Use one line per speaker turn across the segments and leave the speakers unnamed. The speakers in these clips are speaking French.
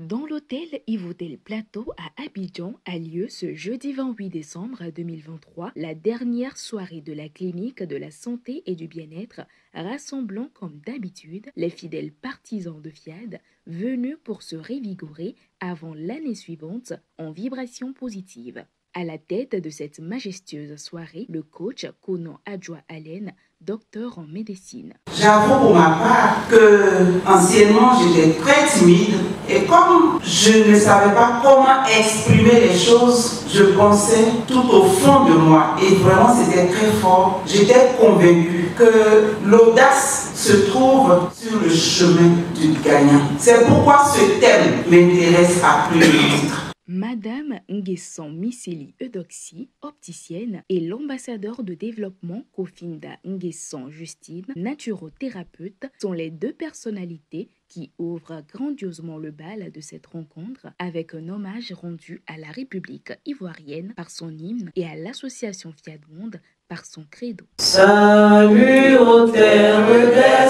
Dans l'hôtel Ivotel Plateau à Abidjan a lieu ce jeudi 28 décembre 2023 la dernière soirée de la clinique de la santé et du bien-être, rassemblant comme d'habitude les fidèles partisans de FIAD venus pour se revigorer avant l'année suivante en vibration positive. À la tête de cette majestueuse soirée, le coach Konan Adjoa Allen, docteur en médecine.
J'avoue pour ma part que anciennement j'étais très timide et comme je ne savais pas comment exprimer les choses, je pensais tout au fond de moi et vraiment c'était très fort. J'étais convaincue que l'audace se trouve sur le chemin du gagnant. C'est pourquoi ce thème m'intéresse à plus de titres.
Madame Nguessan Miseli Eudoxie, opticienne, et l'ambassadeur de développement Kofinda Nguessan Justine, naturothérapeute, sont les deux personnalités qui ouvrent grandiosement le bal de cette rencontre avec un hommage rendu à la République ivoirienne par son hymne et à l'association FIAD Monde par son credo.
Salut aux terres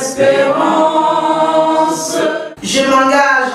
d'espérance.
Je m'engage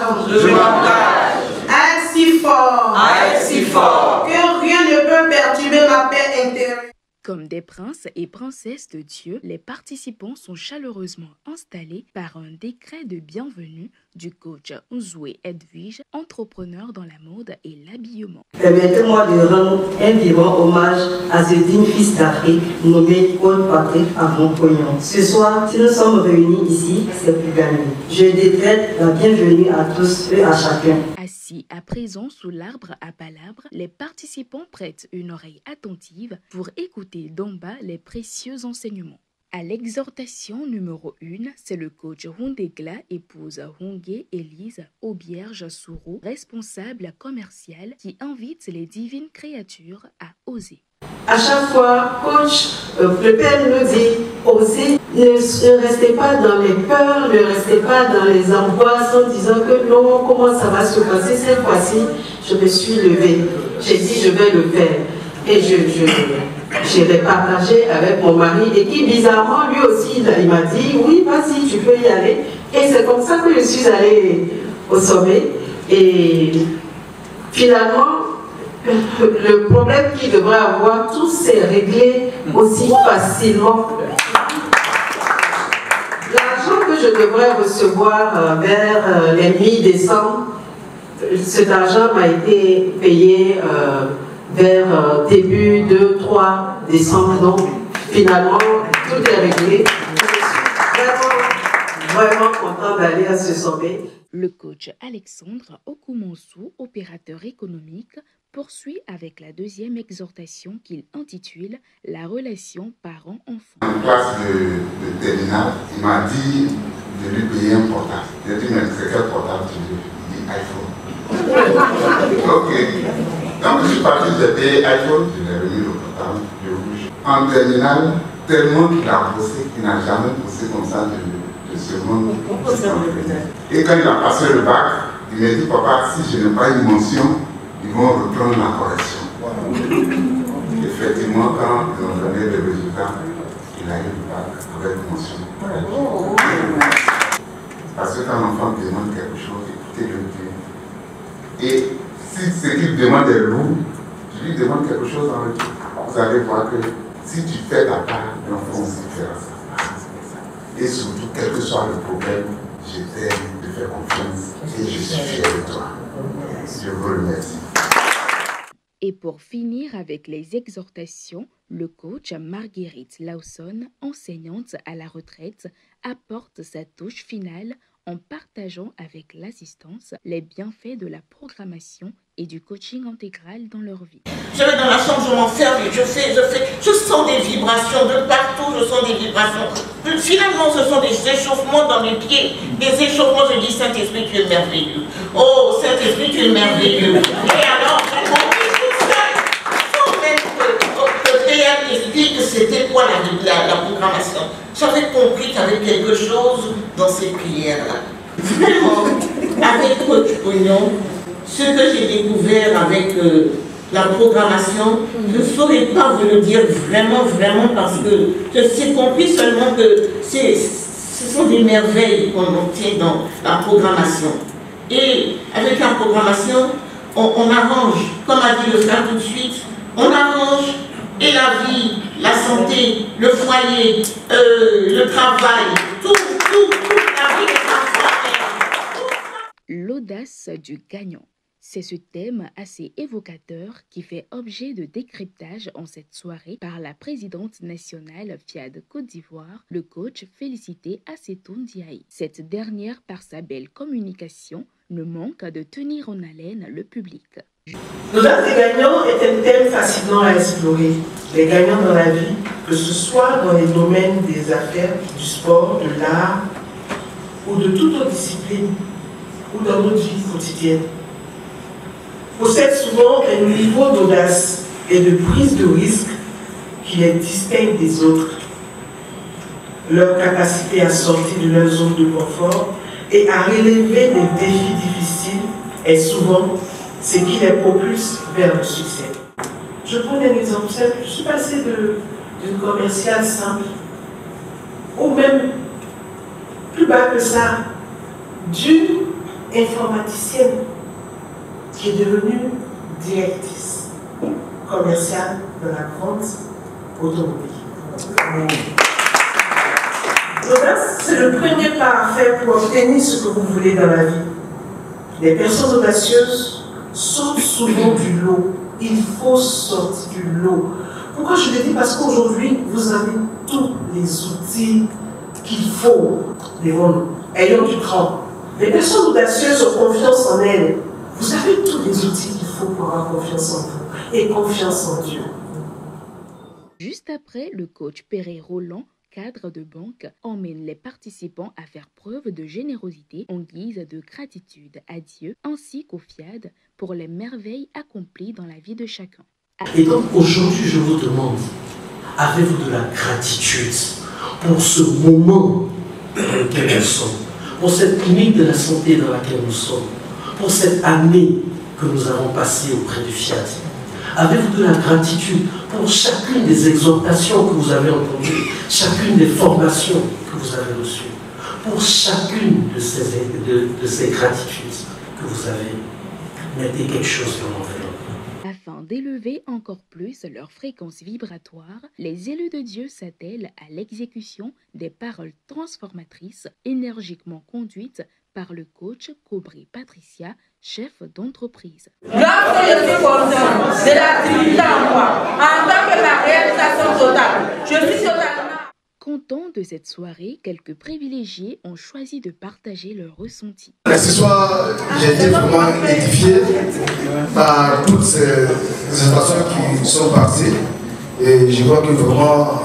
à être si fort que rien ne peut perturber ma paix intérieure.
Comme des princes et princesses de Dieu, les participants sont chaleureusement installés par un décret de bienvenue du coach Nzoué Edwige, entrepreneur dans la mode et l'habillement.
Permettez-moi de rendre un vivant hommage à ce digne fils d'Afrique nommé Paul Patrick Avon-Pognon. Ce soir, si nous sommes réunis ici, c'est pour gagner. Je décrète la bienvenue à tous et à chacun.
Assis à présent sous l'arbre à palabres, les participants prêtent une oreille attentive pour écouter d'en bas les précieux enseignements. À l'exhortation numéro 1, c'est le coach Hundegla, épouse Hongé Élise Aubierge Souro, responsable commercial, qui invite les divines créatures à oser.
À chaque fois, coach, le Père nous dit, osez, ne restez pas dans les peurs, ne restez pas dans les angoisses en disant que non, comment ça va se passer cette fois-ci. Je me suis levée, j'ai dit je vais le faire. Et j'ai partagé avec mon mari et qui bizarrement lui aussi il m'a dit oui vas-y tu peux y aller. Et c'est comme ça que je suis allée au sommet et finalement le problème qu'il devrait avoir, tout s'est réglé aussi facilement. L'argent que je devrais recevoir vers les mi-décembre, cet argent m'a été payé vers début 2-3 décembre. Donc finalement, tout est réglé. Je suis vraiment content d'aller à ce sommet.
Le coach Alexandre Okoumonsou, opérateur économique, poursuit avec la deuxième exhortation qu'il intitule « La relation parent-enfant ».
En classe de terminale, il m'a dit de lui payer un portable. J'ai dit, mais c'est quel portable tu veux? Il dit iPhone. Ok. Donc je suis parti, j'ai payé iPhone, je l'ai remis le portable, je rouge. En terminale, tellement qu'il a bossé, qu'il n'a jamais bossé comme ça de ce monde. Et quand il a passé le bac, il m'a dit, papa, si je n'ai pas une mention, ils vont reprendre la correction. Effectivement, quand ils ont donné les résultats, il a eu le bac avec mention. Parce que quand l'enfant demande quelque chose, écoutez-le bien. Et si ce qu'il demande est lourd, je lui demande quelque chose en retour. Vous allez voir que si tu fais ta part, l'enfant aussi fera sa part. Et surtout, quel que soit le problème, je t'aime de faire confiance et je suis fier de toi. Je vous remercie.
Et pour finir avec les exhortations, le coach Marguerite Lawson, enseignante à la retraite, apporte sa touche finale en partageant avec l'assistance les bienfaits de la programmation et du coaching intégral dans leur vie.
Je vais dans la chambre, je m'enferme, je sens des vibrations de partout, je sens des vibrations. Finalement, ce sont des échauffements dans mes pieds, des échauffements, je dis Saint-Esprit, tu es merveilleux. Oh, Saint-Esprit, tu es merveilleux. Et alors, j'ai compris tout seul, sans même que PR explique que c'était quoi la programmation. J'avais compris qu'il y avait quelque chose dans ces prières-là. Vraiment, avec Coach Pognon, ce que j'ai découvert avec la programmation, je ne saurais pas vous le dire vraiment, parce que je sais compris seulement que ce sont des merveilles qu'on obtient dans la programmation. Et avec la programmation, on arrange, comme a dit le frère tout de suite, on arrange et la vie, la santé, le foyer, le travail, tout, la vie est transformée.
L'audace du gagnant. C'est ce thème assez évocateur qui fait objet de décryptage en cette soirée par la présidente nationale FIAD Côte d'Ivoire, le coach Félicité Asetoun Ndiaye. Cette dernière, par sa belle communication, ne manque de tenir en haleine le public.
L'audace des gagnants est un thème fascinant à explorer. Les gagnants dans la vie, que ce soit dans les domaines des affaires, du sport, de l'art ou de toute autre discipline, ou dans notre vie quotidienne, possèdent souvent un niveau d'audace et de prise de risque qui les distingue des autres. Leur capacité à sortir de leur zone de confort et à relever des défis difficiles est souvent ce qui les propulse vers le succès. Je prends un exemple simple. Je suis passée d'une commerciale simple, ou même plus bas que ça, d'une informaticienne qui est devenue directrice commerciale de la grande automobile. L'audace, c'est le premier pas à faire pour obtenir ce que vous voulez dans la vie. Les personnes audacieuses sortent souvent du lot. Il faut sortir du lot. Pourquoi je le dis? Parce qu'aujourd'hui, vous avez tous les outils qu'il faut devant nous. Ayons du cran. Les personnes audacieuses ont confiance en elles. Vous avez tous les outils qu'il faut pour avoir confiance en vous et confiance en Dieu.
Juste après, le coach Perret Roland, cadre de banque, emmène les participants à faire preuve de générosité en guise de gratitude à Dieu ainsi qu'au FIAD pour les merveilles accomplies dans la vie de chacun.
Et donc aujourd'hui, je vous demande, avez-vous de la gratitude pour ce moment dans lequel nous sommes, pour cette clinique de la santé dans laquelle nous sommes, pour cette année que nous avons passée auprès du FIAD? Avez-vous de la gratitude pour chacune des exhortations que vous avez entendues, chacune des formations que vous avez reçues, pour chacune de ces gratitudes que vous avez? Mettez quelque chose dans l'enveloppe.
Afin d'élever encore plus leur fréquence vibratoire, les élus de Dieu s'attellent à l'exécution des paroles transformatrices énergiquement conduites par le coach Cobry Patricia, chef d'entreprise.
Lorsque je suis conscient de l'activité en moi, en tant que la réalisation totale, je suis totalement...
Content de cette soirée, quelques privilégiés ont choisi de partager leurs ressentis.
Ce soir, j'ai été vraiment édifié par toutes ces informations qui sont passées. Et je vois que vraiment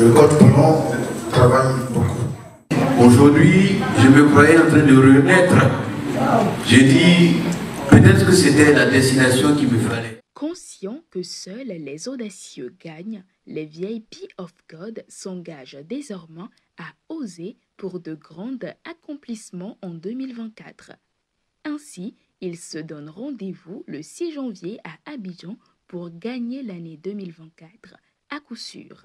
le code Poulon travaille beaucoup.
Aujourd'hui, je me croyais en train de renaître. J'ai dit, peut-être que c'était la destination qu'il me fallait.
Conscients que seuls les audacieux gagnent, les VIP of God s'engagent désormais à oser pour de grands accomplissements en 2024. Ainsi, ils se donnent rendez-vous le 6 janvier à Abidjan pour gagner l'année 2024 à coup sûr.